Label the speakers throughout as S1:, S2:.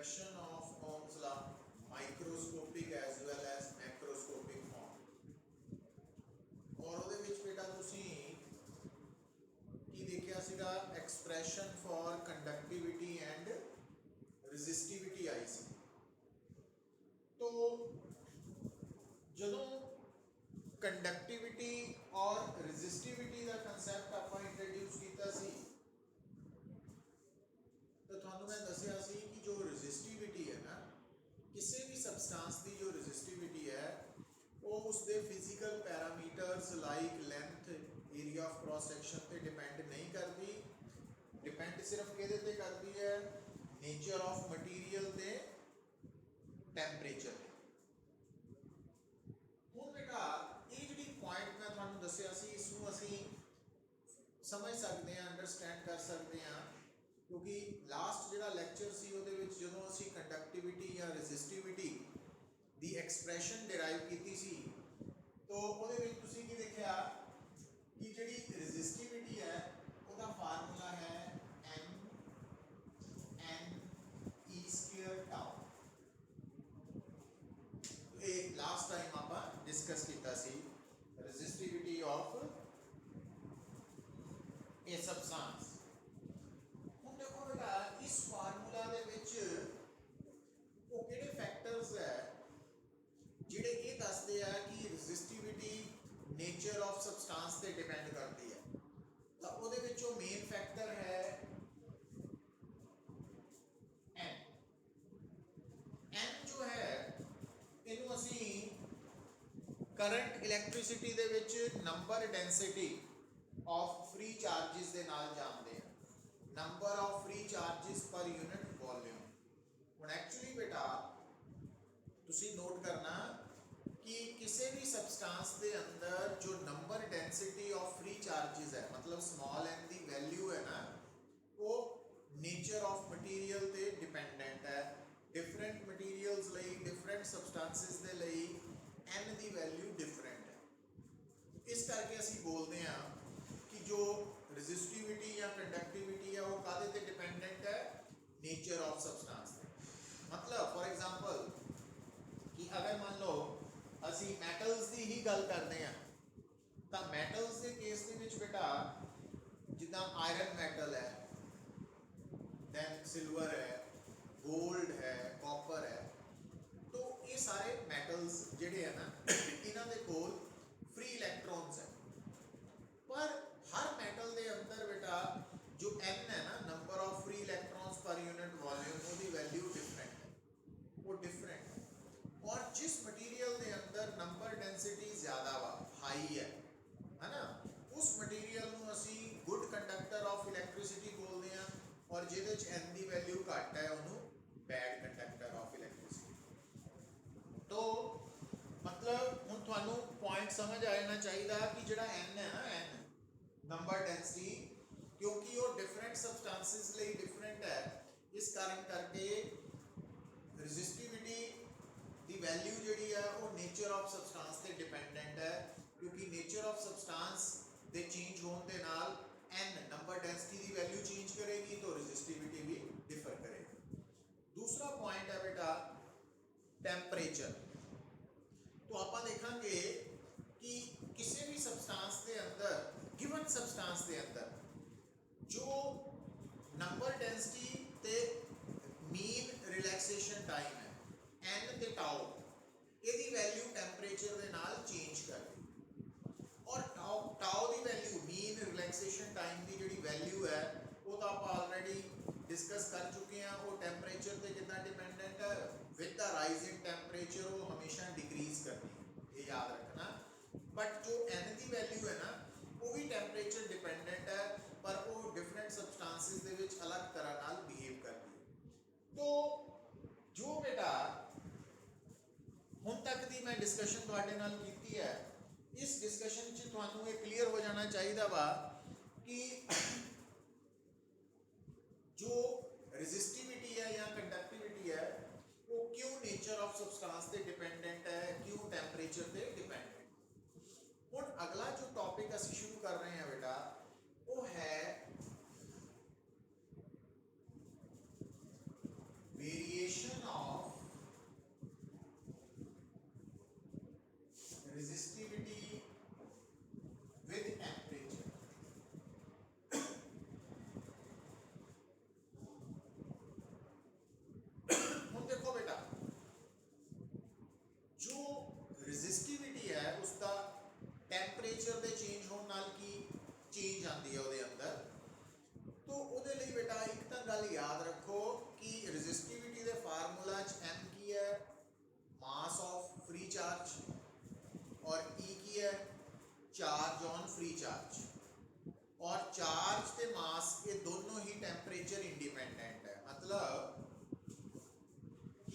S1: introduction of Ohm's law, microscopic as well as macroscopic form। और ਉਹਦੇ ਵਿੱਚ ਬੇਟਾ ਤੁਸੀਂ ਕੀ ਦੇਖਿਆ ਸੀਗਾ, expression for conductivity and resistivity आई सी। तो ਜਦੋਂ ਕੰਡਕਟਿਵਿਟੀ और ਰੈਜ਼ਿਸਟਿਵਿਟੀ ਦਾ ਕਨਸੈਪਟ ਆਪਾਂ ਇੰਟਰੋਡਿਊਸ ਕੀਤਾ ਸੀ तो ਤੁਹਾਨੂੰ मैं दसिया सी कि जो रजिस्टिविटी है ना, किसी भी सबसटेंस की जो रजिस्टिविटी है वो उसके physical parameters like length area of cross section पे डिपेंड नहीं करती, डिपेंड सिर्फ किहदे ते करती है, नेचर ऑफ मटीरियल ते टैंपरेचर ते। हुण बेटा ये जिहड़ी पॉइंट मैं तुहानूं दसिया सी इसनूं असीं समझ सकते हैं, अंडरस्टैंड कर सकते हैं, क्योंकि लास्ट जिहड़ा लैक्चर सी उहदे विच जदों असीं कंडक्टिविटी या रजिस्टिविटी दी एक्सप्रैशन डिराइव कीती सी तो उहदे विच तुसीं की देखिया कि जिहड़ी रजिस्टिविटी है उहदा फार्मूला है m(n)e² टाउ। ये लास्ट टाइम आपां डिस्कस कीता सी रजिस्टिविटी ऑफ ए सबस्टेंस। ਹੁਣ देखो बेटा इस फार्मूला दे विच वो किहड़े फैक्टर्स है जिहड़े ये दसदे आ कि रजिस्टिविटी नेचर ऑफ सबस्टेंस ते डिपेंड करती है। तो ਉਹਦੇ ਵਿੱਚੋਂ मेन फैक्टर है n। n जो है ਇਹਨੂੰ ਅਸੀਂ करंट इलैक्ट्रिसिटी ਦੇ ਵਿੱਚ number density of free charges ਦੇ ਨਾਲ ਜਾਣਦੇ ਆ, नंबर ऑफ फ्री चार्जेस पर यूनिट वॉल्यूम। ਹੁਣ एक्चुअली बेटा तुसी नोट करना कि किसी भी सबस्टेंस के अंदर जो number density of free charges है, मतलब स्मॉल n की वैल्यू है ना, वो नेचर ऑफ मटीरियल ते डिपेंडेंट है। डिफरेंट मटीरियल्स लई डिफरेंट सबस्टेंसेस दे लई n की वैल्यू डिफरेंट है। इस करके असी बोलते हैं कि जो रजिस्टिविटी या कंडक्टिविटी है वो कादे ते डिपेंडेंट है, नेचर ऑफ सबस्टेंस। मतलब फॉर एग्जांपल कि अगर मान लो असी मैटल्स की ही गल करते हैं तो मैटल्स के केस के विच बेटा जिदा आयरन मैटल है, दैन सिल्वर है, गोल्ड है, कॉपर है, तो ये सारे मैटल्स जिहड़े है ना इन्हां दे कोल फ्री इलैक्ट्रॉन्स है। पर हर मेटल के अंदर बेटा जो n है ना, number of free electrons per unit volume, उसकी वैल्यू डिफरेंट है, वो डिफरेंट है। और जिस मटीरियल के अंदर नंबर डेंसिटी ज़्यादा वा हाई है ना, उस मटीरियल को असी गुड कंडक्टर ऑफ इलैक्ट्रिसिटी बोलते हैं, और जिहदे च n की वैल्यू घट है उन्होंने बैड कंडक्टर ऑफ इलैक्ट्रिसिटी। तो मतलब हुण तुहानूं पॉइंट समझ आ जाना चाहिए कि जिहड़ा n है ना, n नंबर डेंसिटी, क्योंकि वो डिफरेंट सबस्टेंसेस लिए डिफरेंट है, इस कारण करके रजिस्टिविटी की वैल्यू जिहड़ी है वो नेचर ऑफ सबस्टेंस से डिपेंडेंट है, क्योंकि नेचर ऑफ सबस्टेंस के चेंज होने के नाल n नंबर डेंसिटी की वैल्यू चेंज करेगी तो रजिस्टिविटी भी डिफर करेगी। दूसरा पॉइंट है बेटा टैंपरेचर। तो आप देखेंगे कि किसी भी सबस्टेंस के अंदर, गिवन सबस्टेंस के अंदर जो नंबर डेंसिटी ते मीन रिलैक्सेशन टाइम है n ते टाउ, इसकी वैल्यू टैंपरेचर के नाल चेंज कर दी। और टाउ की वैल्यू मीन रिलैक्सेशन टाइम की जी वैल्यू है वो तो आप ऑलरेडी डिस्कस कर चुके हैं। वो टैंपरेचर से कितना डिपेंडेंट है, with the rise in temperature वो हमेशा डिक्रीज करनी है, ये याद रखना। बट जो n की वैल्यू है ना वो भी टैंपरेचर डिपेंडेंट है, पर वो डिफरेंट सबस्टेंसेस दे विच अलग तरह नाल बिहेव करती है। तो जो बेटा हुण तक की मैं डिस्कशन तुहाडे नाल कीती है, इस डिस्कशन च तुहानूं ये क्लीयर हो जाना चाहिए वा कि जो रजिस्टिविटी है या कंडक्टिविटी है वो क्यों नेचर ऑफ सबस्टेंस से डिपेंडेंट है, क्यों टैंपरेचर से डिपेंडेंट। हुण अगला जो टॉपिक असीं शुरू कर रहे हैं बेटा वो है वेरिएशन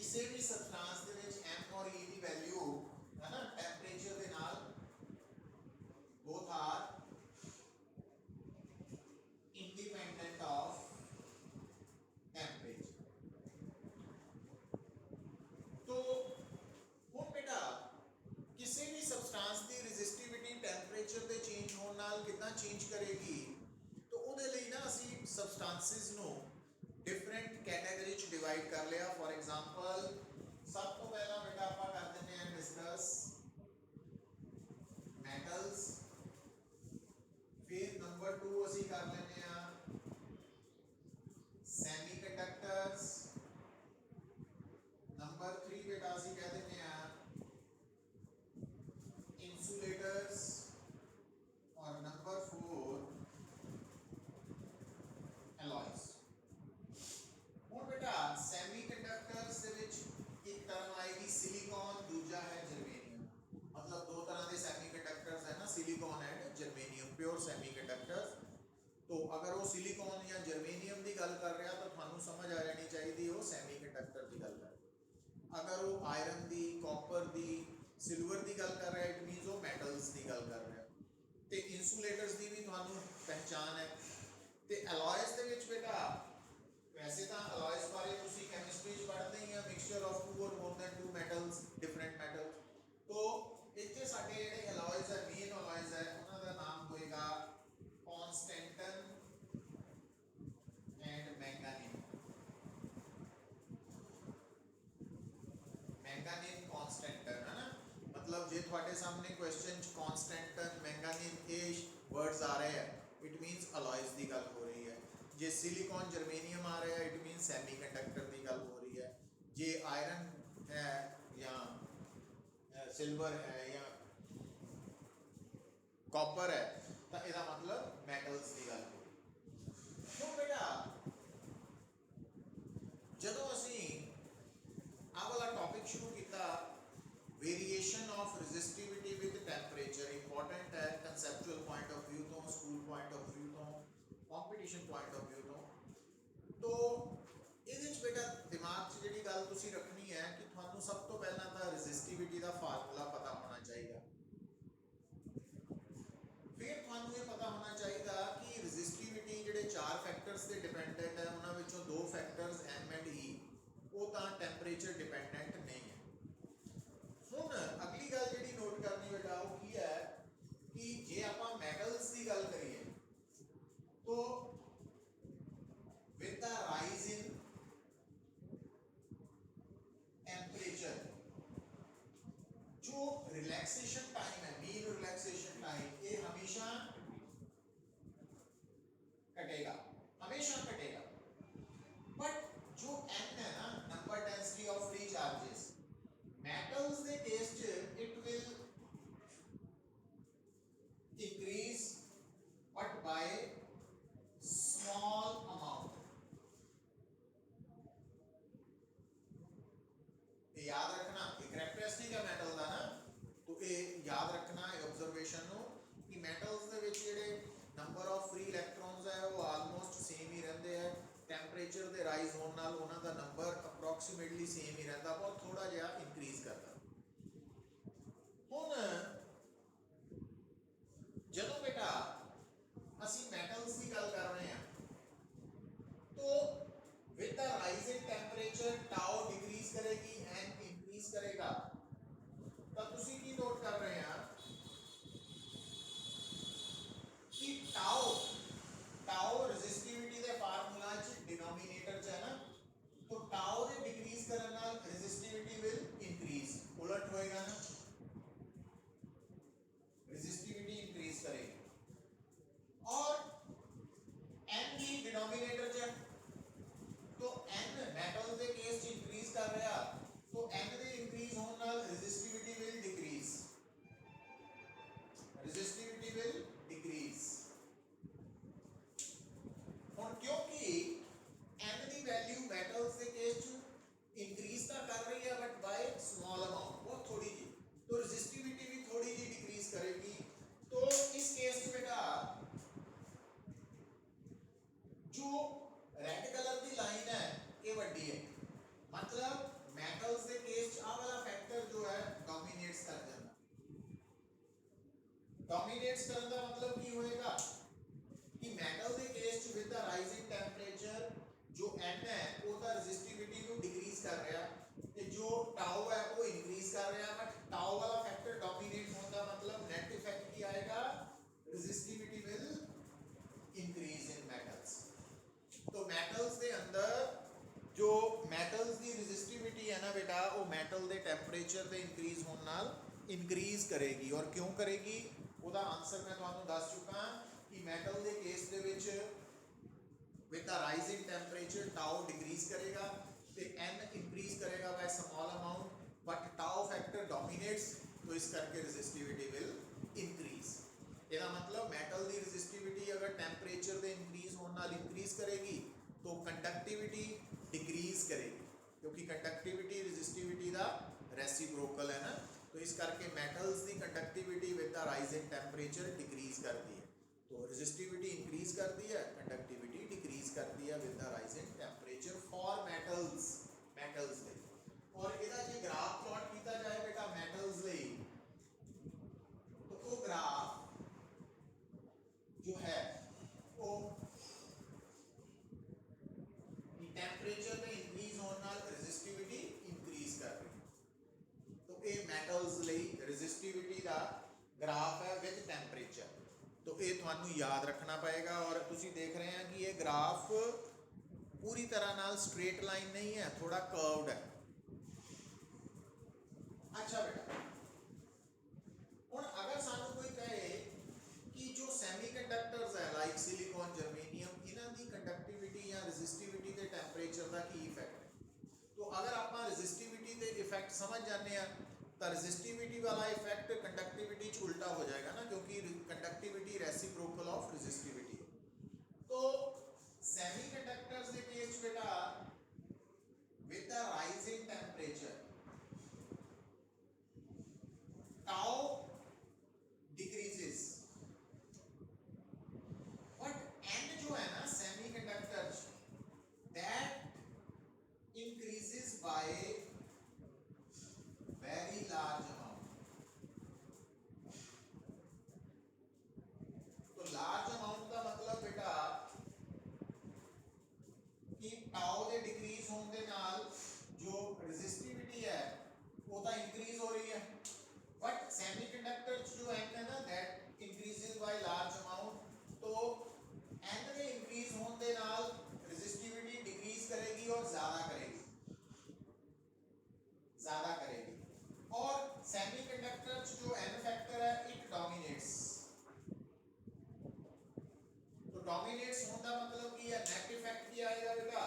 S1: ਕਿਸੇ ਵੀ ਸਬਸਟੈਂਸ ਦੇ ਵਿੱਚ m ਔਰ e ਦੀ ਵੈਲਿਊ ਹੈ ਨਾ ਟੈਂਪਰੇਚਰ ਦੇ ਨਾਲ both are independent of temperature। तो ਹੁਣ ਬੇਟਾ ਕਿਸੇ ਵੀ ਸਬਸਟੈਂਸ ਦੀ ਰੈਜ਼ਿਸਟਿਵਿਟੀ ਟੈਂਪਰੇਚਰ ਦੇ ਚੇਂਜ ਹੋਣ ਨਾਲ ਕਿੰਨਾ ਚੇਂਜ ਕਰੇਗੀ। तो ਉਹਦੇ ਲਈ ਨਾ ਅਸੀਂ ਸਬਸਟੈਂਸਸ ਨੂੰ डिफरेंट कैटेगरी च डिवाइड कर लिया। फॉर एग्जांपल सब तो पहला बेटा आप कर देते हैं डिस्कस मेटल्स, फिर नंबर 2 ਅਸੀਂ ਕਰ ਲੈਨੇ ਆ ਸੈਮੀਕੰਡਕਟਰਸ, नंबर 3 बेटा ਅਸੀਂ ਕਹਿ ਦਿੰਦੇ ਆ इंसुलेटर्स और नंबर 4 एलॉयज। ਹੁਣ बेटा ਸੈਮੀਕੰਡਕਟਰਸ ਦੇ ਵਿੱਚ ਇੱਕ ਟਰਮ ਆਏਗੀ ਸਿਲੀਕਨ, ਦੂਜਾ ਹੈ ਜਰਮੇਨੀਅਮ। मतलब दो तरह के सैमीकंडक्टर्स है ना, सिलिकॉन एंड जर्मेनियम, प्योर सैमीकंडक्टर्स। तो अगर वो सिलिकॉन या जर्मेनियम की गल कर रहा तो थानू समझ आ जानी चाहिए वो सैमीकंडक्टर की गल कर। अगर वो आयरन की, कॉपर की, सिल्वर की गल कर रहा है, इट मीनस वो मैटल्स की गल कर रहा है। तो इंसुलेटर्स की भी थानू पहचान है। तो एलॉयज के विच बेटा वैसे तो एलॉयज बारे तुसी केमिस्ट्री पढ़ते ही हैं, मिक्सचर ऑफ 2 और more than 2 metals, different metals. तो ਇੱਥੇ ਸਾਡੇ ਜਿਹੜੇ ਐਲॉयਜ਼ ਹੈ, ਮੇਨ ਐਲॉयਜ਼ ਹੈ, ਉਹਨਾਂ ਦਾ ਨਾਮ ਹੋਏਗਾ ਕਨਸਟੈਂਟਨ ਐਂਡ ਮੈਂਗਾਨੀਨ। ਮੈਂਗਾਨੀਨ ਕਨਸਟੈਂਟਨ ਹੈ ਨਾ, मतलब ਜੇ ਤੁਹਾਡੇ ਸਾਹਮਣੇ ਕੁਐਸਚਨ ਚ ਕਨਸਟੈਂਟਨ ਮੈਂਗਾਨੀਨ ਇਹ ਵਰਡਸ ਆ ਰਹੇ ਹੈ, ਇਟ ਮੀਨਸ ਐਲॉयਜ਼ ਦੀ ਗੱਲ ਹੋ ਰਹੀ ਹੈ। ਜੇ सिलिकॉन जर्मेनियम आ रहा है, इट मीनस सैमीकंडक्टर की गल हो रही है। जे आयरन है या सिल्वर है या कॉपर है तो इसका मतलब मैटल्स की गल हो। तो बेटा जदों असी आ वाला टॉपिक शुरू किया variation of resistivity with temperature, important है कंसेप्चुअल पॉइंट ऑफ व्यू तो, स्कूल पॉइंट ऑफ व्यू तो, कंपटीशन पॉइंट ऑफ व्यू तो ਇਹਦੇ ਚ बेटा दिमाग च जिहड़ी गल तुसीं रखनी है कि तुहानूं सब तो पहला तो रेजिस्टिविटी का फार्मूला पता होना चाहिए। फिर तुहानूं ये पता होना चाहिए कि रेजिस्टिविटी जिहड़े 4 फैक्टर्स ते डिपेंडेंट है, उन्हां विचों 2 फैक्टर्स एम एंड ई वो तो टैंपरेचर डिपेंडेंट नहीं है। हुण अगली गल जिहड़ी नोट करनी बेटा वो की है कि जे आपां मैटल्स की गल करिए तो with the rise in temperature जो रिलैक्सेशन टाइम है, मीन रिलैक्सेशन टाइम, ये हमेशा घटेगा, हमेशा घटेगा। बट जो n है ना, number density of free charges, metals के केस च it will increase but by small amount। याद रखना एक कैरेक्टरिस्टिक है मेटल का ना, तो ये याद रखना है ऑब्जर्वेशन नो कि मेटल्स दे विच जेडे नंबर ऑफ फ्री इलेक्ट्रॉन्स है वो आलमोस्ट सेम ही रहंदे हैं। टैंपरेचर दे राइज होने नाल उन्हां दा नंबर अप्रोक्सीमेटली सेम ही रहता, बहुत थोड़ा जिहा इंक्रीज करता। हुण जदों बेटा असी मेटल्स की गल कर रहे हैं तो with the rise in temperature tau decrease करेगी एंड इंक्रीज करेगा। तो तुसी की नोट कर रहे हैं कि टाउ टाउ रेजिस्टिविटी दे फार्मूला च डिनोमिनेटर च है ना, तो टाउ दे डिक्रीज करन नाल रेजिस्टिविटी विल इंक्रीज, उलट होएगा ना। ਮੈਟਲਸ ਦੇ ਕੇਸ ਚ ਆਹ ਵਾਲਾ ਫੈਕਟਰ ਜੋ ਹੈ ਡੋਮੀਨੇਟਸ ਕਰ ਜਾਂਦਾ। ਡੋਮੀਨੇਟਸ ਕਰਨ ਦਾ ਮਤਲਬ ਕੀ ਹੋਏਗਾ ਕਿ ਮੈਟਲ ਦੇ ਕੇਸ ਚ ਵਿਦ ਦਾ ਰਾਈਜ਼ਿੰਗ ਟੈਂਪਰੇਚਰ ਜੋ n ਹੈ ਉਹ ਤਾਂ ਰੈਜ਼ਿਸਟਿਵਿਟੀ ਨੂੰ ਡਿਕਰੀਜ਼ ਕਰ ਰਿਹਾ ਤੇ ਜੋ ਟਾਓ ਹੈ ਉਹ ਇਨਕਰੀਜ਼ ਕਰ ਰਿਹਾ, ਬਟ ਟਾਓ ਵਾਲਾ ਫੈਕਟਰ ਡੋਮੀਨੇਟ ਹੋਣ ਦਾ ਮਤਲਬ ਨੈਟ ਇਫੈਕਟ ਕੀ ਆਏਗਾ, resistivity will increase in metals। तो metals ਦੇ ਅੰਦਰ ਜੋ metals ਦੀ resistivity ਹੈ ਨਾ ਬੇਟਾ ਉਹ metal ਦੇ temperature ਦੇ increase ਹੋਣ ਨਾਲ increase ਕਰੇਗੀ। ਔਰ ਕਿਉਂ ਕਰੇਗੀ ਉਹਦਾ ਆਨਸਰ ਮੈਂ ਤੁਹਾਨੂੰ ਦੱਸ ਚੁੱਕਾ ਕਿ metal ਦੇ ਕੇਸ ਦੇ ਵਿੱਚ with the rising temperature tau decrease ਕਰੇਗਾ ਤੇ n increase ਕਰੇਗਾ by small amount, but tau factor dominates तो इस करके resistivity will increase। ਇਹਦਾ ਮਤਲਬ ਮੈਟਲ ਦੀ ਰੈਜ਼ਿਸਟਿਵਿਟੀ ਅਗਰ ਟੈਂਪਰੇਚਰ ਦੇ ਇਨਕਰੀਜ਼ ਹੋਣ ਨਾਲ ਇਨਕਰੀਜ਼ ਕਰੇਗੀ ਤਾਂ ਕੰਡਕਟਿਵਿਟੀ ਡਿਕਰੀਜ਼ ਕਰੇਗੀ, ਕਿਉਂਕਿ ਕੰਡਕਟਿਵਿਟੀ ਰੈਜ਼ਿਸਟਿਵਿਟੀ ਦਾ ਰੈਸੀਪ੍ਰੋਕਲ ਹੈ ਨਾ। तो इस करके मेटल्स की conductivity with the rising temperature decrease करती है, तो रेजिस्टिविटी इंक्रीज करती है, कंडक्टिविटी डिक्रीज करती है with the rising temperature for metals में। और ਇਹਦਾ ਜੇ ग्राफ प्लॉट किया जाए बेटा मेटल्स ਲਈ तो वो ग्राफ जो है वो टेम्परेचर में इंक्रीज होने नाल रेजिस्टिविटी इंक्रीज कर रही है। तो ये मेटल्स ਲਈ रेजिस्टिविटी का ग्राफ है विद टेम्परेचर। तो ये ਤੁਹਾਨੂੰ याद रखना पड़ेगा। और ਤੁਸੀਂ देख रहे हैं कि ये ग्राफ पूरी तरह नाल स्ट्रेट लाइन नहीं है, थोड़ा कर्व्ड है। अच्छा बेटा ਹੁਣ अगर सानू कोई कहे कि जो सैमीकंडक्टर्स है लाइक सिलिकॉन जर्मेनियम इन्हां दी कंडक्टिविटी या रेजिस्टिविटी के टेम्परेचर का की इफेक्ट है, तो अगर आप रेजिस्टिविटी के इफेक्ट समझ जाते हैं तो रेजिस्टिविटी वाला इफेक्ट कंडक्टिविटी च उल्टा हो जाएगा ना, क्योंकि कंडक्टिविटी रेसिप्रोकल ऑफ रेजिस्टिविटी। तो सैमीकंडक्टर्स के केस बेटा with the rising temperature tau decreases, but n जो है ना semiconductor that increases by very large amount। तो large amount का मतलब बेटा कि tau ਦੇ decrease होने ਦੇ ਨਾਲ जो resistivity है वो तो increase हो रही है, बट सेमीकंडक्टर्स जो n है ना that increases by large amount. तो n के इंक्रीज होने के नाल रेजिस्टिविटी डिक्रीज करेगी और ज्यादा करेगी। और सेमीकंडक्टर्स जो n फैक्टर है इट डोमिनेट्स। तो डोमिनेट्स होने का मतलब कि है नेट इफेक्ट क्या आएगा बेटा,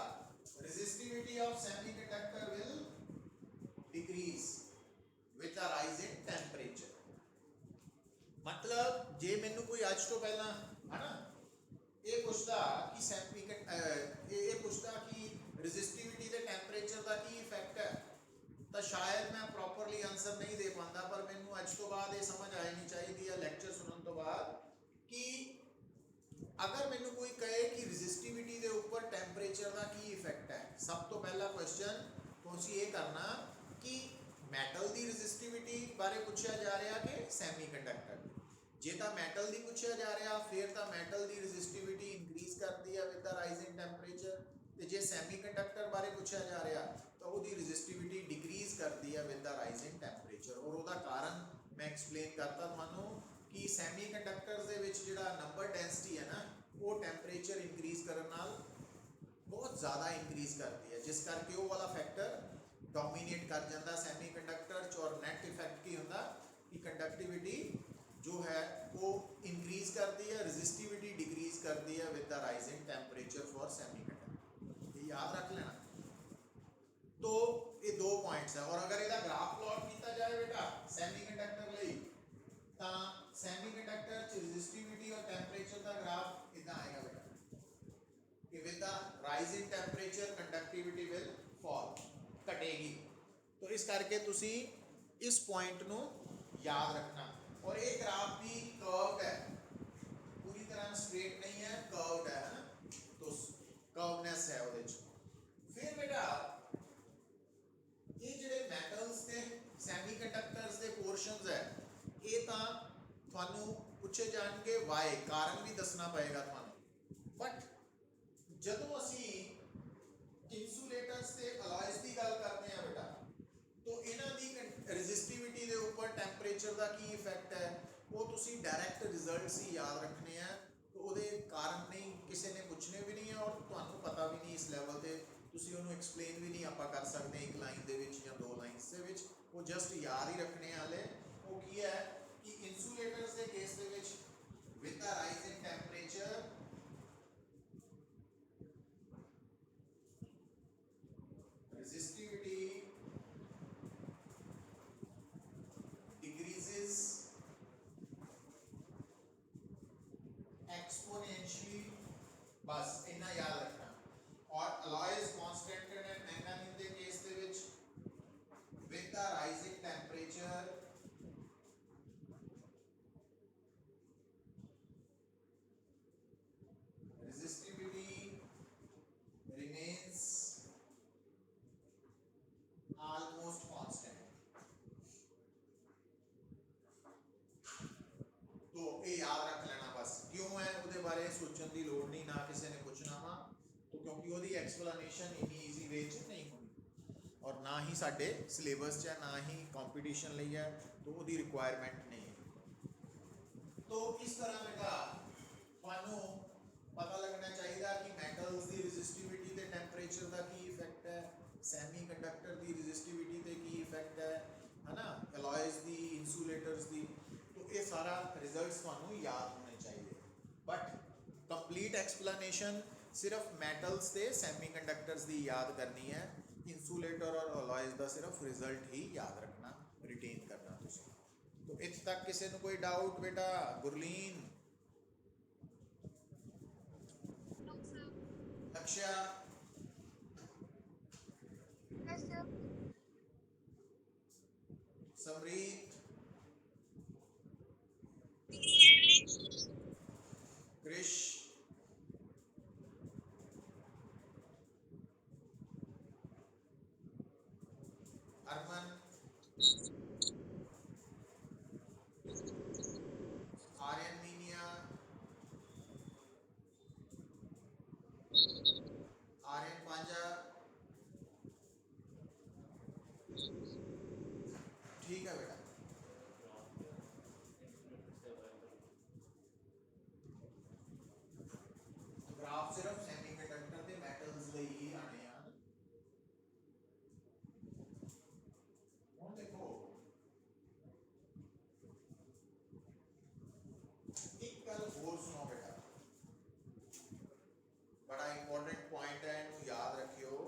S1: resistivity of semiconductor will decrease with a rising temperature। मतलब जे मैनू कोई आज तो पहला है ना ये पूछता कि ये पूछता कि रेजिस्टिविटी के टेम्परेचर का की इफेक्ट है, तो शायद मैं प्रॉपरली आंसर नहीं दे पाता, पर मैनू आज तो बाद ये समझ आ नहीं चाहिए लैक्चर सुनने तो बाद कि अगर मैनू कोई कहे कि रेजिस्टिविटी के ऊपर टेम्परेचर का की इफेक्ट है, सब तो पहला क्वेश्चन तुसीं ये करना कि मैटल की रेजिस्टिविटी बारे पूछा जा रहा कि सैमीकंडक्टर। जे तो मैटल की पूछा जा रहा फिर तो मैटल की रेजिस्टिविटी इंक्रीज करती है विद द राइजिंग टेम्परेचर, तो जे सैमीकंडक्टर बारे पूछा जा रहा तो वो रेजिस्टिविटी डिक्रीज करती है विद द राइजिंग टेम्परेचर। और उसका कारण मैं एक्सप्लेन करता थानू कि सैमीकंडक्टर्स दे विच जिहड़ा नंबर डेंसिटी है ना वो टेम्परेचर इंक्रीज करने नाल बहुत ज़्यादा इंक्रीज करती है, जिस करके वो वाला फैक्टर डोमीनेट कर जाता सैमीकंडक्टर च। और नेट इफेक्ट की होता कि कंडक्टिविटी जो है वो इंक्रीज करती है, रेजिस्टिविटी डिक्रीज करती है with the rising temperature for semiconductor. ये याद रख लेना। तो ये दो पॉइंट्स है। और अगर इसका ग्राफ प्लॉट किया जाए बेटा सैमीकंडक्टर ਲਈ ਤਾਂ सैमीकंडक्टर च रेजिस्टिविटी और टेम्परेचर का ग्राफ इतना आएगा बेटा कि with the rising temperature conductivity will fall, घटेगी। तो इस करके तुसी इस पॉइंट नु याद रखना। और ये ग्राफ भी कर्व्ड है, पूरी तरह स्ट्रेट नहीं है, कर्व्ड है ना, तो कर्वनेस है ਉਹਦੇ ਚ। फिर बेटा ਤਾਂ ਤੁਹਾਨੂੰ ਪੁੱਛੇ ਜਾਣਗੇ ਵਾਈ, ਕਾਰਨ ਵੀ ਦੱਸਣਾ ਪਏਗਾ ਤੁਹਾਨੂੰ। ਬਟ ਜਦੋਂ ਅਸੀਂ ਇਨਸੂਲੇਟਰਸ ਤੇ ਅਲਾਇਜ਼ ਦੀ ਗੱਲ ਕਰਦੇ ਆ ਬੇਟਾ, तो ਇਹਨਾਂ ਦੀ ਰੈਜ਼ਿਸਟਿਵਿਟੀ ਦੇ ਉੱਪਰ ਟੈਂਪਰੇਚਰ ਦਾ ਕੀ ਇਫੈਕਟ ਹੈ, ਉਹ ਤੁਸੀਂ ਡਾਇਰੈਕਟ ਰਿਜ਼ਲਟਸ ਹੀ ਯਾਦ ਰੱਖਣੇ ਆ। ਉਹਦੇ ਕਾਰਨ ਨਹੀਂ ਕਿਸੇ ਨੇ ਪੁੱਛਣੇ ਵੀ ਨਹੀਂ ਹੈ, ਔਰ ਤੁਹਾਨੂੰ ਪਤਾ ਵੀ ਨਹੀਂ ਇਸ ਲੈਵਲ ਤੇ ਤੁਸੀਂ ਉਹਨੂੰ ਐਕਸਪਲੇਨ ਵੀ ਨਹੀਂ ਆਪਾਂ ਕਰ ਸਕਦੇ ਇੱਕ ਲਾਈਨ ਦੇ ਵਿੱਚ ਜਾਂ ਦੋ ਲਾਈਨਸ ਦੇ ਵਿੱਚ, ਉਹ ਜਸਟ ਯਾਦ ਹੀ ਰੱਖਣੇ ਵਾਲੇ। ਉਹ ਕੀ ਹੈ ਕਿ ਇਨਸੂਲੇਟਰਸ ਦੇ ਕੇਸ ਦੇ ਵਿੱਚ with the rise in temperature resistivity decreases exponentially, बस इतना याद रखना। और alloys constant and manganese के case they which with the rising temperature resistivity remains almost constant। तो ये याद रख लेना बस, क्यों है ਉਹਦੇ ਬਾਰੇ ਸੋਚਣ ਦੀ ਲੋੜ ਨਹੀਂ, ਨਾ ਕਿਸੇ ਨੇ ਪੁੱਛਣਾ ਵਾ, तो क्योंकि ਉਹਦੀ ਐਕਸਪਲੇਨੇਸ਼ਨ ਇਨੀ ਈਜ਼ੀ ਵੇ ਚ ਨਹੀਂ ਹੋਣੀ, ਔਰ ਨਾ ਹੀ ਸਾਡੇ ਸਿਲੇਬਸ 'ਚ ਹੈ, ਨਾ ਹੀ ਕੰਪੀਟੀਸ਼ਨ ਲਈ ਹੈ, तो ਉਹਦੀ ਰਿਕੁਆਇਰਮੈਂਟ ਨਹੀਂ ਹੈ। तो इस तरह बेटा ਤੁਹਾਨੂੰ ਪਤਾ ਲੱਗਣਾ ਚਾਹੀਦਾ ਕਿ ਮੈਟਲਸ ਦੀ ਰੈਜ਼ਿਸਟਿਵਿਟੀ ਤੇ ਟੈਂਪਰੇਚਰ ਦਾ ਕੀ ਇਫੈਕਟ ਹੈ, ਸੈਮੀ ਕੰਡਕਟਰ ਦੀ ਰੈਜ਼ਿਸਟਿਵਿਟੀ ਤੇ ਕੀ ਇਫੈਕਟ ਹੈ ਨਾ, ਐਲੋਇਜ਼ ਦੀ, ਇਨਸੂਲੇਟਰਸ ਦੀ। तो ये सारा रिजल्ट्स ਤੁਹਾਨੂੰ याद होने चाहिए। बट कंप्लीट एक्सप्लेनेशन सिर्फ मैटल्स ते सेमीकंडक्टर्स ਦੀ याद करनी है, इंसुलेटर और अलॉयज ਦਾ सिर्फ रिजल्ट ही याद रखना, रिटेन करना ਤੁਸੀਂ। तो ਇੱਥੇ तक ਕਿਸੇ ਨੂੰ ਕੋਈ डाउट बेटा? गुरलीन, लक्ष्या, समरीत, कृष, अरमन, आर्यन मीनिया, आर्यन पांजा, ठीक है बेटा। ग्राफ सिर्फ सेमीकंडक्टर ते मेटल्स ਦੇ ਹੀ ਆਣੇ ਆ। ਹੁਣ ਦੇਖੋ ਇੱਕ ਗੱਲ ਹੋਰ ਸੁਣੋ बेटा, बड़ा इंपॉर्टेंट पॉइंट है, इन्हें याद रखियो।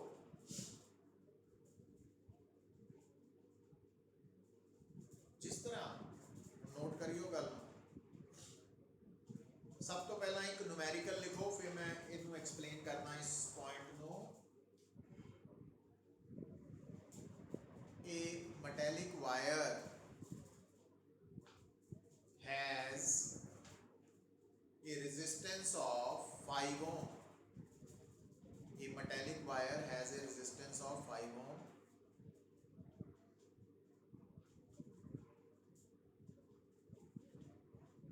S1: जिस तरह नोट करियो गल, सब तो पहला एक न्यूमेरिकल लिखो, फिर मैं इन्हें एक्सप्लेन करना इस पॉइंट नो। A metallic wire has a resistance of 5 ohm। A metallic wire has a resistance of 5 ohm।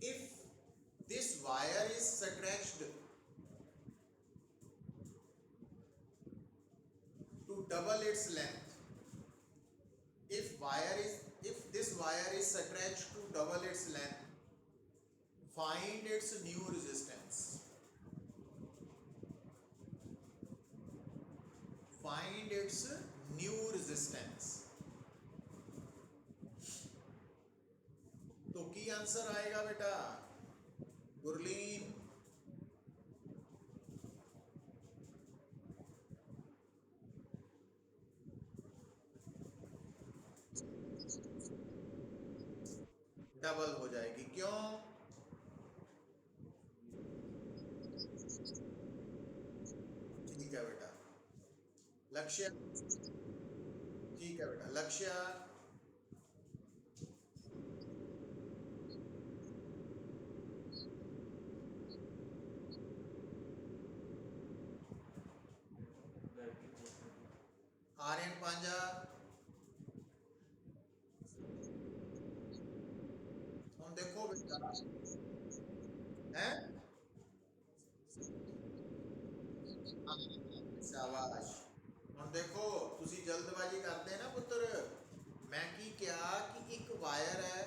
S1: If this wire is stretched to double its length, if this wire is stretched to double its length, find its new resistance। Find its new resistance। तो की answer आएगा बेटा? Gurleen, double हो जाएगी। क्यों? ठीक है बेटा। लक्ष्य, ठीक है बेटा। लक्ष्य, आर्यन पांजा, ਹੈ। ਸ਼ਾਬਾਸ਼। ਹੁਣ ਦੇਖੋ ਤੁਸੀਂ ਜਲਦਬਾਜ਼ੀ ਕਰਦੇ ਨਾ ਪੁੱਤਰ। ਮੈਂ ਕੀ ਕਿਹਾ ਕਿ ਇੱਕ ਵਾਇਰ ਹੈ,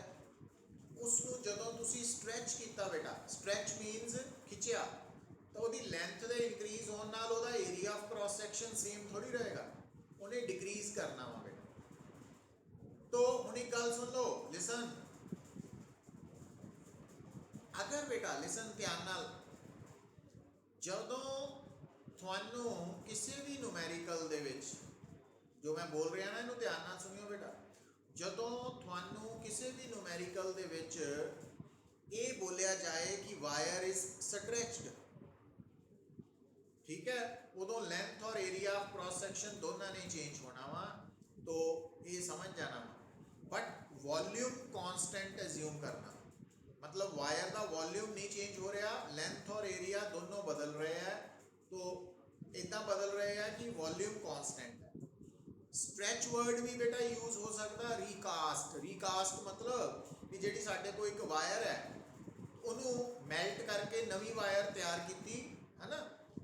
S1: ਉਸ ਨੂੰ ਜਦੋਂ ਤੁਸੀਂ ਸਟ੍ਰੈਚ ਕੀਤਾ ਬੇਟਾ, ਸਟ੍ਰੈਚ ਮੀਨਸ ਖਿੱਚਿਆ, ਤਾਂ ਉਹਦੀ ਲੈਂਥ ਦੇ ਇਨਕਰੀਜ਼ ਹੋਣ ਨਾਲ ਉਹਦਾ area of cross section same ਥੋੜੀ ਰਹੇਗਾ, ਉਹਨੇ ਡਿਕਰੀਜ਼ ਕਰਨਾ ਵਾ ਬੇਟਾ। तो ਹੁਣ ਇੱਕ ਗੱਲ ਸੁਣ ਲਓ, ਲਿਸਨ। ਅਗਰ ਬੇਟਾ ਲਿਸਨ ਧਿਆਨ ਨਾਲ, ਜਦੋਂ ਤੁਹਾਨੂੰ ਕਿਸੇ ਵੀ ਨੂਮੈਰੀਕਲ ਦੇ ਵਿੱਚ, ਜੋ ਮੈਂ ਬੋਲ ਰਿਹਾ ਨਾ ਇਹਨੂੰ ਧਿਆਨ ਨਾਲ ਸੁਣਿਓ ਬੇਟਾ, ਜਦੋਂ ਤੁਹਾਨੂੰ ਕਿਸੇ ਵੀ ਨੂਮੈਰੀਕਲ ਦੇ ਵਿੱਚ ਇਹ ਬੋਲਿਆ ਜਾਏ ਕਿ ਵਾਇਰ ਇਜ਼ ਸਟ੍ਰੈਚਡ, ਠੀਕ ਹੈ, ਉਦੋਂ ਲੈਂਥ और एरिया ऑफ क्रॉस सेक्शन दोनों ने चेंज होना वा, तो ये समझ जाना वा। बट वॉल्यूम कांस्टेंट एज्यूम करना, मतलब वायर का वॉल्यूम नहीं चेंज हो रहा, लेंथ और एरिया दोनों बदल रहे हैं, तो इतना बदल रहे हैं कि वॉल्यूम कांस्टेंट है। स्ट्रैच वर्ड भी बेटा यूज हो सकता, रीकास्ट। रीकास्ट मतलब कि जी साडे को एक वायर है, ਉਹਨੂੰ ਮੈਲਟ ਕਰਕੇ ਨਵੀਂ ਵਾਇਰ ਤਿਆਰ ਕੀਤੀ ਹੈ ਨਾ,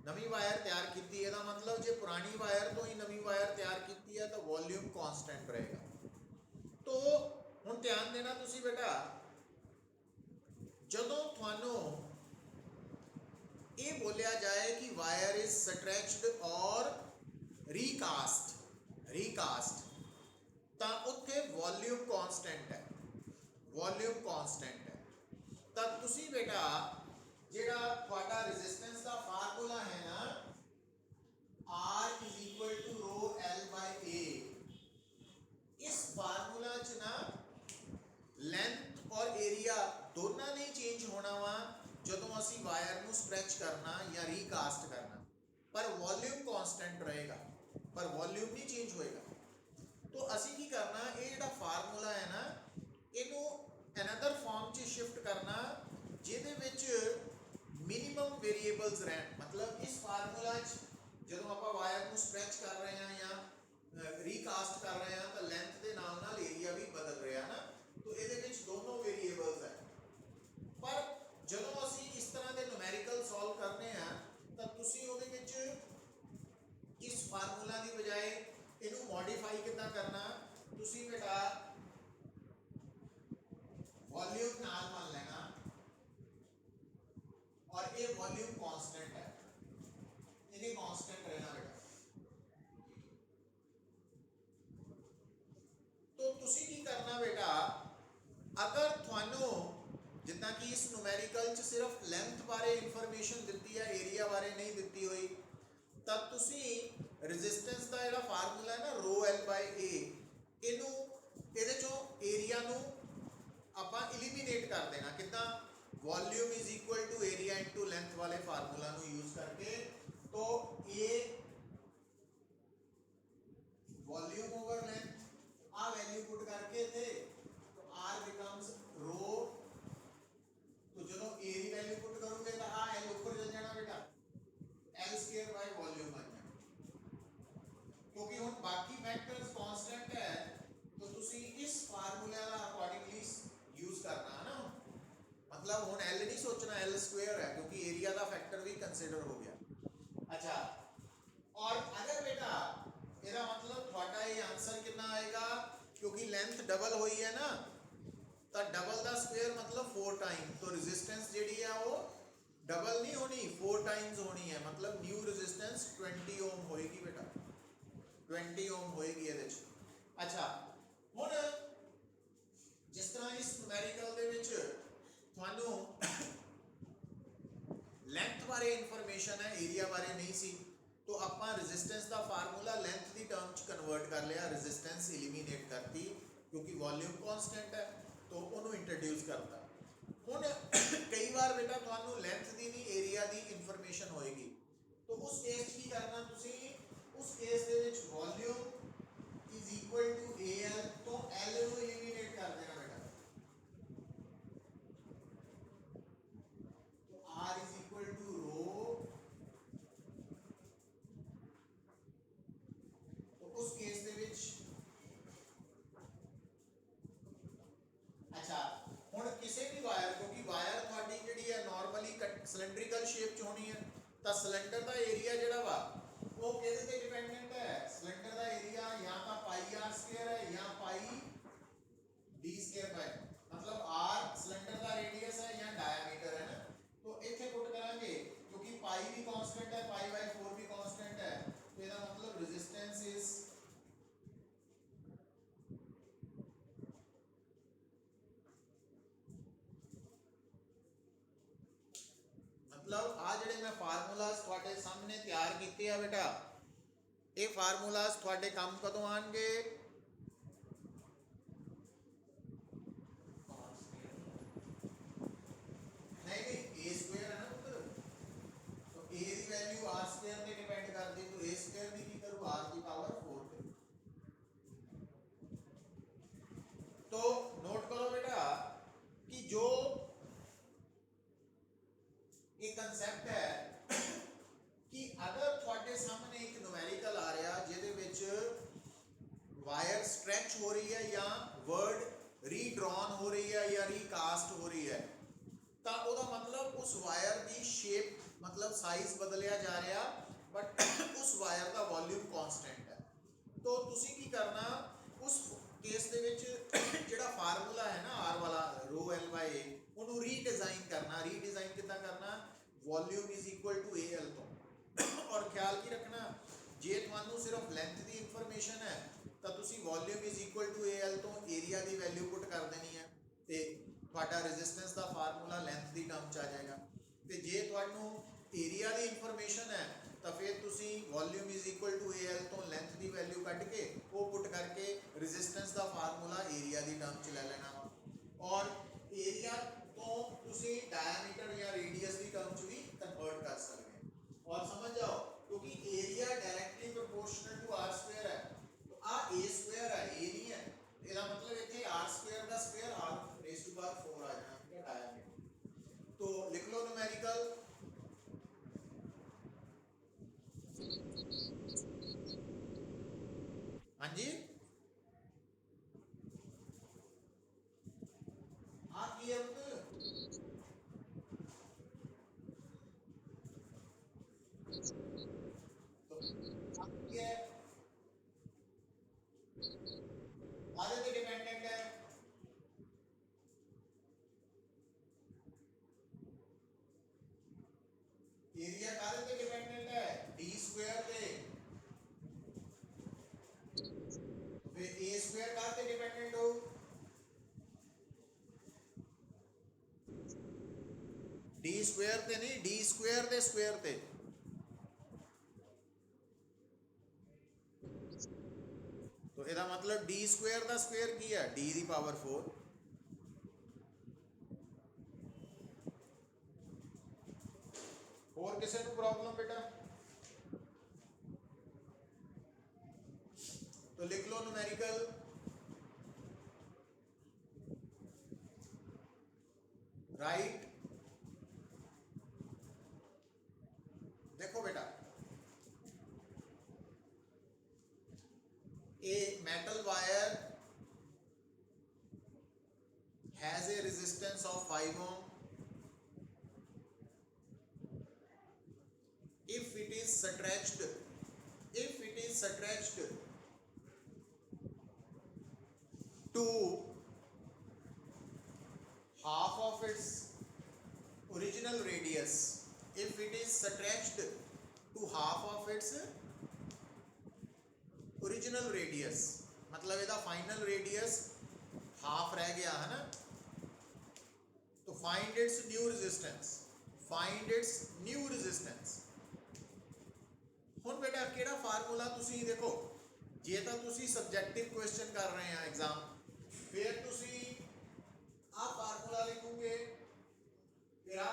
S1: ਨਵੀਂ ਵਾਇਰ ਤਿਆਰ ਕੀਤੀ, ਇਹਦਾ ਮਤਲਬ ਜੇ ਪੁਰਾਣੀ ਵਾਇਰ ਤੋਂ ਹੀ ਨਵੀਂ ਵਾਇਰ ਤਿਆਰ ਕੀਤੀ ਹੈ ਤਾਂ ਵੋਲਿਊਮ ਕਾਂਸਟੈਂਟ ਰਹੇਗਾ। ਤੋ ਹੁਣ ਧਿਆਨ ਦੇਣਾ ਤੁਸੀਂ ਬੇਟਾ, ਜਦੋਂ ਤੁਹਾਨੂੰ ਇਹ ਬੋਲਿਆ ਜਾਏ ਕਿ ਵਾਇਰ ਇਜ਼ ਸਟ੍ਰੈਚਡ ਔਰ ਰੀਕਾਸਟ, ਰੀਕਾਸਟ, ਤਾਂ ਉੱਥੇ ਵੋਲਿਊਮ ਕਾਂਸਟੈਂਟ ਹੈ, ਵੋਲਿਊਮ ਕਾਂਸਟੈਂਟ ਹੈ। ਤਾਂ ਤੁਸੀਂ ਬੇਟਾ ਜਿਹੜਾ ਤੁਹਾਡਾ ਰੈਜ਼ਿਸਟੈਂਸ ਦਾ ਫਾਰਮੂਲਾ ਹੈ ਨਾ, R is equal to rho L by A, ਇਸ ਫਾਰਮੂਲਾ 'ਚ ਨਾ ਲੈਂਥ ਔਰ ਏਰੀਆ ਦੋਨਾਂ ਨੇ ਚੇਂਜ ਹੋਣਾ ਵਾ ਜਦੋਂ ਅਸੀਂ ਵਾਇਰ ਨੂੰ ਸਟ੍ਰੈਚ ਕਰਨਾ ਜਾਂ ਰੀਕਾਸਟ ਕਰਨਾ, ਪਰ ਵੋਲਿਊਮ ਕਾਂਸਟੈਂਟ ਰਹੇਗਾ, ਪਰ ਵੋਲਿਊਮ ਨਹੀਂ ਚੇਂਜ ਹੋਏਗਾ। तो ਅਸੀਂ ਕੀ ਕਰਨਾ, ਇਹ ਜਿਹੜਾ ਫਾਰਮੂਲਾ ਹੈ ਨਾ, ਇਹਨੂੰ ਅਨਦਰ ਫਾਰਮ 'ਚ ਸ਼ਿਫਟ ਕਰਨਾ ਜਿਹਦੇ ਵਿੱਚ ਮਿਨੀਮਮ ਵੇਰੀਏਬਲਸ ਰਹਿਣ। ਮਤਲਬ ਇਸ ਫਾਰਮੂਲਾ 'ਚ ਜਦੋਂ ਆਪਾਂ ਵਾਇਰ ਨੂੰ ਸਟ੍ਰੈਚ ਕਰ ਰਹੇ ਹਾਂ ਜਾਂ ਰੀਕਾਸਟ ਕਰ ਰਹੇ ਹਾਂ ਤਾਂ ਲੈਂਥ ਦੇ ਨਾਲ ਨਾਲ ਏਰੀਆ ਵੀ ਬਦਲ ਰਿਹਾ ਨਾ, ਤਾਂ ਇਹਦੇ ਵਿੱਚ ਦੋਨੋਂ ਵੇਰੀਏਬਲਸ ਹੈ। ਪਰ ਜਦੋਂ ਅਸੀਂ ਇਸ ਤਰ੍ਹਾਂ ਦੇ ਨੂਮੈਰੀਕਲ ਸੋਲਵ ਕਰਨੇ ਆ ਤਾਂ ਤੁਸੀਂ ਉਹਦੇ ਵਿੱਚ ਇਸ ਫਾਰਮੂਲਾ ਦੀ ਬਜਾਏ ਇਹਨੂੰ ਮੋਡੀਫਾਈ ਕਿੱਦਾਂ ਕਰਨਾ, ਤੁਸੀਂ ਬੇਟਾ वॉल्यूम नाल मान लेना, और ये वॉल्यूम कांस्टेंट है, ये कांस्टेंट रहना बेटा। तो तुसी की करना बेटा, अगर थानू जितना कि इस न्यूमेरिकल च सिर्फ लेंथ बारे इंफॉर्मेशन दिती है, एरिया बारे नहीं दिती हुई, तब तुसी रेजिस्टेंस का ਜਿਹੜਾ ਫਾਰਮੂਲਾ ਹੈ ਨਾ rho L by A, ਇਹਨੂੰ ਇਹਦੇ ਚੋਂ ਏਰੀਆ ਨੂੰ ਆਪਾਂ एलिमिनेट कर देना कितना, volume is equal to area into length वाले फार्मूला नु यूज करके। तो ये वॉल्यूम ओवर लेंथ आ वैल्यू पुट करके थे तो r बिकम्स रो, तो जो a की वैल्यू पुट करोगे तो आ l ऊपर चल जाना बेटा, l स्क्वायर बाय वॉल्यूम बन जाना, क्योंकि हुन बाकी फैक्टर्स कांस्टेंट है, तो तुसी इस फार्मूला का अकॉर्डिंगली यूज करना है ना। मतलब हुन L नहीं सोचना, L स्क्वायर है, क्योंकि एरिया का फैक्टर भी कंसीडर हो गया। अच्छा, और अगर बेटा ਇਹਦਾ मतलब ਤੁਹਾਡਾ ਇਹ ਆਨਸਰ ਕਿੰਨਾ ਆਏਗਾ, क्योंकि लेंथ डबल हुई है ना, तो डबल का स्क्वायर मतलब 4 टाइम, तो रेजिस्टेंस ਜਿਹੜੀ है वो डबल नहीं होनी, 4 टाइम्स होनी है, मतलब न्यू रेजिस्टेंस 20 ओम होएगी बेटा, 20 ओम होएगी ਇਹਦੇ ਚ। अच्छा, ਹੁਣ जिस तरह इस न्यूमेरिकल ਦੇ ਵਿੱਚ ਤੁਹਾਨੂੰ लेंथ बारे इंफॉर्मेशन है, एरिया बारे नहीं सी, तो ਆਪਾਂ रेजिस्टेंस ਦਾ फार्मूला लेंथ ਦੀ टर्म ਚ ਕਨਵਰਟ ਕਰ ਲਿਆ, रेजिस्टेंस एलिमिनेट करती क्योंकि वॉल्यूम कांस्टेंट है, तो ਉਹਨੂੰ इंट्रोड्यूस करता। ਹੁਣ ਕਈ ਵਾਰ ਬੇਟਾ ਤੁਹਾਨੂੰ ਲੈਂਥ ਦੀ ਨਹੀਂ ਏਰੀਆ ਦੀ ਇਨਫੋਰਮੇਸ਼ਨ ਹੋਏਗੀ, तो उस केस ਕੀ ਕਰਨਾ ਤੁਸੀਂ, उस केस ਦੇ ਵਿੱਚ volume is equal to AL, तो L ਨੂੰ एलिमिनेट कर देना बेटा, तो R is equal to rho, तो उस केस ਦੇ ਵਿੱਚ अच्छा ਹੁਣ ਕਿਸੇ ਵੀ ਵਾਇਰ, क्योंकि ਤਾਂ ਸਿਲੰਡਰ ਦਾ ਏਰੀਆ ਜਿਹੜਾ ਵਾ ਉਹ ਕਿਹਦੇ ਤੇ ਡਿਪੈਂਡੈਂਟ ਹੈ ਸਿਲੰਡਰ ਦਾ ਏਰੀਆ ਜਾਂ ਤਾਂ ਪਾਈ ਆਰ ਸਕੁਅਰ ਹੈ ਜਾਂ ਪਾਈ डी स्क्वायर बाय मतलब r सिलेंडर का रेडियस है या डायमीटर है ना तो इथे पुट करेंगे क्योंकि पाई भी कांस्टेंट है पाई बाय 4 भी कांस्टेंट है तो इसका मतलब रेजिस्टेंस इज मतलब आ जेडे मैं फार्मूलास ਤੁਹਾਡੇ सामने तैयार कीते आ बेटा ये फार्मूलास ਤੁਹਾਡੇ काम कदों आएंगे a स्क्वायर है ना पुत्र तो a की वैल्यू r स्क्वायर पे डिपेंड करती तो a स्क्वायर भी की करूं r की पावर 4 पे तो नोट करो बेटा कि जो एक कंसेप्ट है कि अगर ਤੁਹਾਡੇ सामने एक न्यूमेरिकल आ रहा ਜਿਹਦੇ ਵਿੱਚ वायर स्ट्रेच हो रही है या वर्ड रीड्रॉन हो रही है या रीकास्ट हो रही है ਤਾਂ ਉਹਦਾ मतलब उस वायर की शेप मतलब साइज बदलिया जा रहा बट उस वायर का वॉल्यूम कांस्टेंट है तो ਤੁਸੀਂ ਕੀ करना उस केस ਦੇ ਵਿੱਚ ਜਿਹੜਾ फार्मूला है ना r वाला rho l by a ਉਹਨੂੰ रीडिजाइन करना रीडिजाइन ਕਿੱਦਾਂ करना volume is equal to al ਤੋਂ और ख्याल की रखना ਜੇ ਤੁਹਾਨੂੰ ਸਿਰਫ ਲੈਂਥ ਦੀ ਇਨਫੋਰਮੇਸ਼ਨ ਹੈ ਤਾਂ ਤੁਸੀਂ volume is equal to al ਤੋਂ ਏਰੀਆ ਦੀ ਵੈਲਿਊ ਪੁੱਟ ਕਰ ਦੇਣੀ ਹੈ ਤੇ ਤੁਹਾਡਾ ਰੈਜ਼ਿਸਟੈਂਸ ਦਾ ਫਾਰਮੂਲਾ ਲੈਂਥ ਦੀ ਟਰਮ ਚ ਆ ਜਾਏਗਾ ਤੇ ਜੇ ਤੁਹਾਨੂੰ ਏਰੀਆ ਦੀ ਇਨਫੋਰਮੇਸ਼ਨ ਹੈ ਤਾਂ ਫਿਰ ਤੁਸੀਂ volume is equal to al ਤੋਂ ਲੈਂਥ ਦੀ ਵੈਲਿਊ ਕੱਢ ਕੇ ਉਹ ਪੁੱਟ ਕਰਕੇ ਰੈਜ਼ਿਸਟੈਂਸ ਦਾ ਫਾਰਮੂਲਾ ਏਰੀਆ ਦੀ ਟਰਮ ਚ ਲੈ ਲੈਣਾ ਵਾ ਔਰ ਏਰੀਆ ਤੋਂ ਤੁਸੀਂ ਡਾਇਆਮੀਟਰ ਜਾਂ ਰੇਡੀਅਸ ਦੀ ਟਰਮ ਚ ਵੀ ਕਨਵਰਟ ਕਰ ਸਕਦੇ ਹੋ और समझ जाओ क्योंकि area directly proportional to r square है तो आ a स्क्वायर है a नहीं है इसका मतलब इथे r स्क्वायर का square r raise to power 4 आ जाना ठीक है डायमीटर तो लिख लो न्यूमेरिकल हां जी हां की है आधे डिपेंडेंट है एरिया कादे पे डिपेंडेंट है d स्क्वायर पे फिर a स्क्वायर कादे डिपेंडेंट हो d स्क्वायर पे नहीं d स्क्वायर दे स्क्वायर पे तो ਇਹਦਾ मतलब d स्क्वायर ਦਾ स्क्वायर ਕੀ ਹੈ d ਦੀ ਪਾਵਰ 4 और किसी को प्रॉब्लम बेटा तो लिख लो न्यूमेरिकल राइट देखो बेटा a metal wire has a resistance of 5 ohm if it is stretched to half of its original radius if it is stretched to half of its original radius मतलब ਇਹਦਾ final radius half रह गया है ना तो find its new resistance ਹੁਣ बेटा ਕਿਹੜਾ ਫਾਰਮੂਲਾ ਤੁਸੀਂ ਦੇਖੋ ਜੇ ਤਾਂ ਤੁਸੀਂ ਸਬਜੈਕਟਿਵ ਕੁਐਸਚਨ ਕਰ ਰਹੇ ਆ ਐਗਜ਼ਾਮ ਫਿਰ ਤੁਸੀਂ ਆ ਫਾਰਮੂਲਾ ਲਿਖੋਗੇ ਫਿਰ ਆ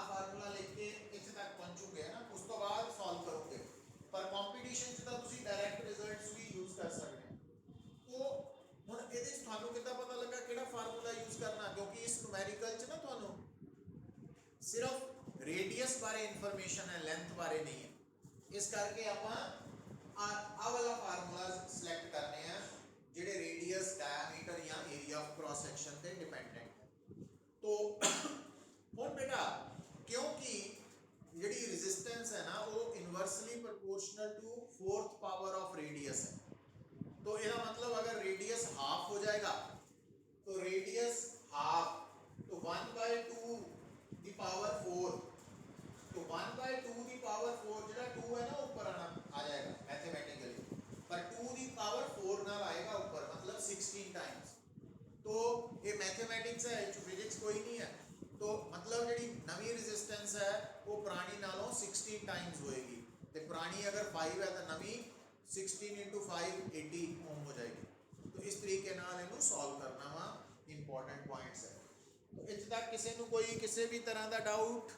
S1: ਫਾਰਮੂਲਾ ਲਿਖ ਕੇ ਇੱਥੇ ਤੱਕ ਪਹੁੰਚੋਗੇ ਨਾ ਉਸ ਤੋਂ ਬਾਅਦ ਸੋਲਵ ਕਰੋਗੇ ਪਰ ਕੰਪੀਟੀਸ਼ਨ ਚ ਤਾਂ ਤੁਸੀਂ ਡਾਇਰੈਕਟ ਰਿਜ਼ਲਟਸ ਵੀ ਯੂਜ਼ ਕਰ ਸਕਦੇ ਹੋ ਹੁਣ ਇਹਦੇ ਵਿੱਚ ਤੁਹਾਨੂੰ ਕਿੱਦਾਂ ਪਤਾ ਲੱਗਾ ਕਿਹੜਾ ਫਾਰਮੂਲਾ ਯੂਜ਼ ਕਰਨਾ ਕਿਉਂਕਿ ਇਸ ਨੂਮੈਰੀਕਲ ਚ ਨਾ ਤੁਹਾਨੂੰ ਸਿਰਫ ਰੇਡੀਅਸ ਬਾਰੇ ਇਨਫੋਰਮੇਸ਼ਨ ਹੈ ਲੈਂਥ ਬਾਰੇ ਨਹੀਂ ਹੈ इस करके ਆਪਾਂ ਆ ਵਾਲਾ ਫਾਰਮੂਲਾ ਸਿਲੈਕਟ ਕਰਨੇ ਆ ਜਿਹੜੇ ਰੇਡੀਅਸ ਡਾਇਆਮੀਟਰ ਜਾਂ ਏਰੀਆ ਆਫ ਕ੍ਰਾਸ ਸੈਕਸ਼ਨ ਤੇ ਡਿਪੈਂਡੈਂਟ ਹੈ तो ਹੁਣ बेटा क्योंकि ਜਿਹੜੀ ਨਾਲੋਂ 60 ਟਾਈਮਸ ਹੋਏਗੀ ਤੇ ਪੁਰਾਣੀ ਅਗਰ 5 ਹੈ ਤਾਂ ਨਵੀਂ 16 into 5 80 ਓਮ ਹੋ ਜਾਏਗੀ। तो इस तरीके नाल इनू सॉल्व करना वा इंपॉर्टेंट पॉइंट्स है। तो इत्थे तक किसी नू कोई किसी भी तरह का डाउट